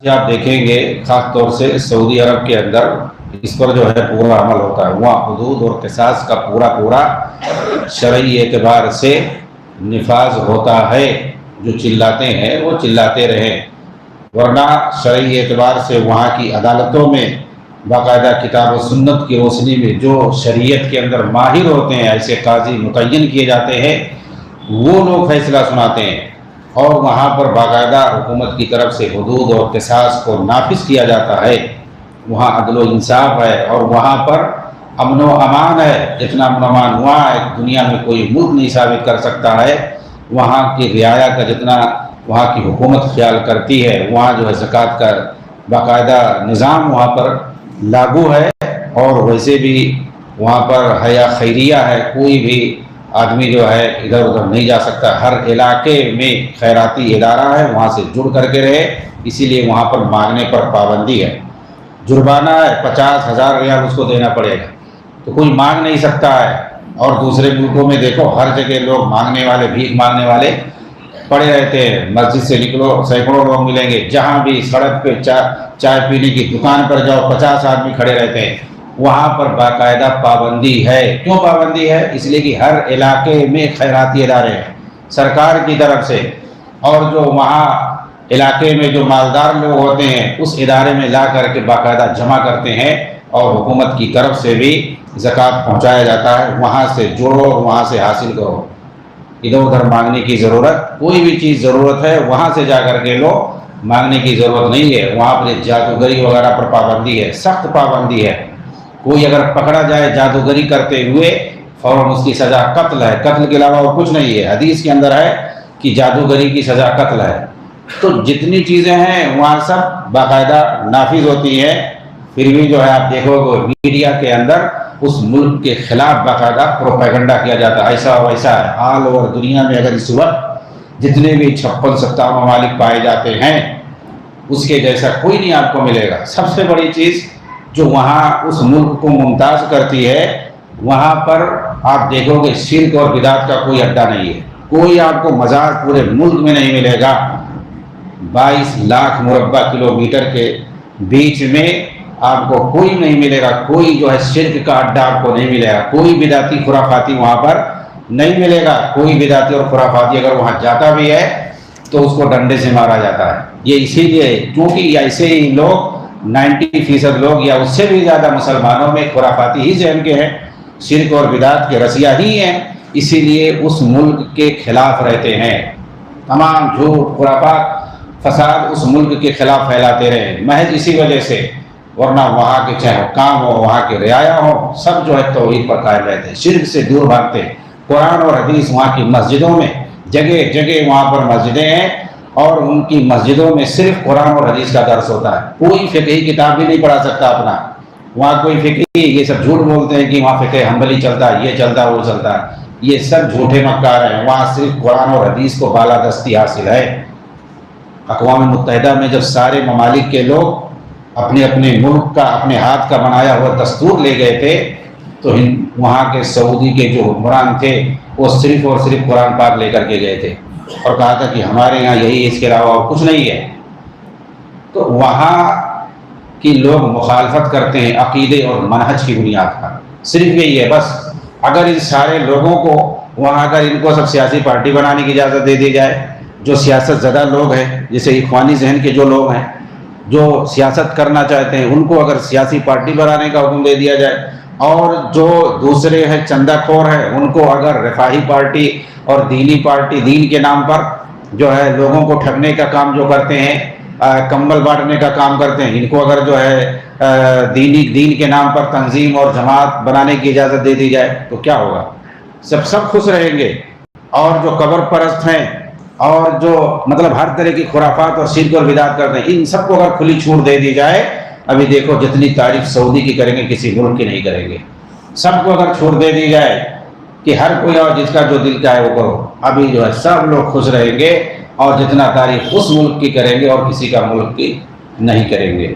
آپ دیکھیں گے خاص طور سے سعودی عرب کے اندر اس پر جو ہے پورا عمل ہوتا ہے. وہاں حدود اور قصاص کا پورا شرعی اعتبار سے نفاذ ہوتا ہے. جو چلاتے ہیں وہ چلاتے رہیں، ورنہ شرعی اعتبار سے وہاں کی عدالتوں میں باقاعدہ کتاب و سنت کی روشنی میں جو شریعت کے اندر ماہر ہوتے ہیں، ایسے قاضی متعین کیے جاتے ہیں، وہ لوگ فیصلہ سناتے ہیں، اور وہاں پر باقاعدہ حکومت کی طرف سے حدود اور قصاص کو نافذ کیا جاتا ہے. وہاں عدل و انصاف ہے اور وہاں پر امن و امان ہے. جتنا امن و امان وہاں ہے دنیا میں کوئی ملک نہیں ثابت کر سکتا ہے. وہاں کی رعایا کا جتنا وہاں کی حکومت خیال کرتی ہے، وہاں جو ہے زکوٰۃ کا باقاعدہ نظام وہاں پر لاگو ہے، اور ویسے بھی وہاں پر حیا خیریہ ہے. کوئی بھی آدمی جو ہے ادھر ادھر نہیں جا سکتا. ہر علاقے میں خیراتی ادارہ ہے، وہاں سے جڑ کر کے رہے. اسی لیے وہاں پر مانگنے پر پابندی ہے. جرمانہ ہے 50,000 ریال اس کو دینا پڑے گا، تو کوئی مانگ نہیں سکتا ہے. اور دوسرے ملکوں میں دیکھو ہر جگہ لوگ مانگنے والے، بھیک مانگنے والے پڑے رہتے ہیں. مسجد سے نکلو سینکڑوں لوگ ملیں گے، جہاں بھی سڑک پہ چائے پینے کی دکان پر جاؤ 50 آدمی کھڑے رہتے ہیں. وہاں پر باقاعدہ پابندی ہے. کیوں پابندی ہے؟ اس لیے کہ ہر علاقے میں خیراتی ادارے ہیں سرکار کی طرف سے، اور جو وہاں علاقے میں جو مالدار لوگ ہوتے ہیں اس ادارے میں لا کر کے باقاعدہ جمع کرتے ہیں، اور حکومت کی طرف سے بھی زکوٰۃ پہنچایا جاتا ہے. وہاں سے جوڑو اور وہاں سے حاصل کرو. ادھر ادھر مانگنے کی ضرورت، کوئی بھی چیز ضرورت ہے وہاں سے جا کر کے لو، مانگنے کی ضرورت نہیں ہے. وہاں پر جادوگری وغیرہ پر پابندی ہے، سخت پابندی ہے. کوئی اگر پکڑا جائے جادوگری کرتے ہوئے فوراً اس کی سزا قتل ہے. قتل کے علاوہ اور کچھ نہیں ہے. حدیث کے اندر ہے کہ جادوگری کی سزا قتل ہے. تو جتنی چیزیں ہیں وہاں سب باقاعدہ نافذ ہوتی ہیں. پھر بھی جو ہے آپ دیکھو گے میڈیا کے اندر اس ملک کے خلاف باقاعدہ پروپیگنڈا کیا جاتا ہے، ایسا ویسا ہے. آل اوور دنیا میں اگر اس وقت جتنے بھی 56-57 ممالک پائے جاتے ہیں اس کے جیسا کوئی نہیں آپ کو ملے گا. سب سے بڑی چیز جو وہاں اس ملک کو ممتاز کرتی ہے، وہاں پر آپ دیکھو گے شرک اور بدعت کا کوئی اڈا نہیں ہے. کوئی آپ کو مزار پورے ملک میں نہیں ملے گا. 22 لاکھ مربع کلومیٹر کے بیچ میں آپ کو کوئی نہیں ملے گا. کوئی جو ہے شرک کا اڈا آپ کو نہیں ملے گا. کوئی بدعتی خرافاتی وہاں پر نہیں ملے گا. کوئی بدعتی اور خرافاتی اگر وہاں جاتا بھی ہے تو اس کو ڈنڈے سے مارا جاتا ہے. یہ اسی لیے کیونکہ ایسے ہی لوگ 90% لوگ یا اس سے بھی زیادہ مسلمانوں میں خرافاتی ہی ذہن کے ہیں، شرک اور بدعت کے رسیہ ہی ہیں. اسی لیے اس ملک کے خلاف رہتے ہیں. تمام جھوٹ خرافات فساد اس ملک کے خلاف پھیلاتے رہے محض اسی وجہ سے. ورنہ وہاں کے چاہے حکام ہو، وہاں کے رعایا ہو، سب جو ہے توحید پر قائم رہتے ہیں، شرک سے دور بھاگتے ہیں. قرآن اور حدیث وہاں کی مسجدوں میں جگہ جگہ وہاں پر مسجدیں ہیں، اور ان کی مسجدوں میں صرف قرآن اور حدیث کا درس ہوتا ہے. کوئی فقہی کتاب بھی نہیں پڑھا سکتا اپنا. وہاں کوئی فقہی، یہ سب جھوٹ بولتے ہیں کہ وہاں فقہ حنبلی چلتا ہے، یہ چلتا ہے وہ چلتا ہے. یہ سب جھوٹے مکار ہیں. وہاں صرف قرآن اور حدیث کو بالادستی حاصل ہے. اقوام متحدہ میں جب سارے ممالک کے لوگ اپنے اپنے ملک کا، اپنے ہاتھ کا بنایا ہوا دستور لے گئے تھے، تو وہاں کے سعودی کے جو حکمران تھے وہ صرف اور صرف قرآن پاک لے کر کے گئے تھے، اور کہا تھا کہ ہمارے یہاں یہی، اس کے علاوہ اور کچھ نہیں ہے. تو وہاں کی لوگ مخالفت کرتے ہیں عقیدے اور منہج کی بنیاد پر. صرف یہی ہے بس. اگر ان سارے لوگوں کو وہاں اگر ان کو سب سیاسی پارٹی بنانے کی اجازت دے دی جائے، جو سیاست زدہ لوگ ہیں، جیسے اخوانی ذہن کے جو لوگ ہیں جو سیاست کرنا چاہتے ہیں، ان کو اگر سیاسی پارٹی بنانے کا حکم دے دیا جائے، اور جو دوسرے ہیں چندہ خور ہیں ان کو اگر رفاہی پارٹی اور دینی پارٹی، دین کے نام پر جو ہے لوگوں کو ٹھگنے کا کام جو کرتے ہیں، کمبل بانٹنے کا کام کرتے ہیں، ان کو اگر جو ہے دین کے نام پر تنظیم اور جماعت بنانے کی اجازت دے دی جائے تو کیا ہوگا؟ سب خوش رہیں گے. اور جو قبر پرست ہیں اور جو مطلب ہر طرح کی خرافات اور شرک اور بدعت کرتے ہیں، ان سب کو اگر کھلی چھوٹ دے دی جائے، ابھی دیکھو جتنی تعریف سعودی کی کریں گے کسی ملک کی نہیں کریں گے. سب کو اگر چھوٹ دے دی جائے کہ ہر کوئی اور جس کا جو دل چاہے وہ کرو، ابھی جو ہے سب لوگ خوش رہیں گے، اور جتنا تعریف اس ملک کی کریں گے اور کسی کا ملک کی نہیں کریں گے.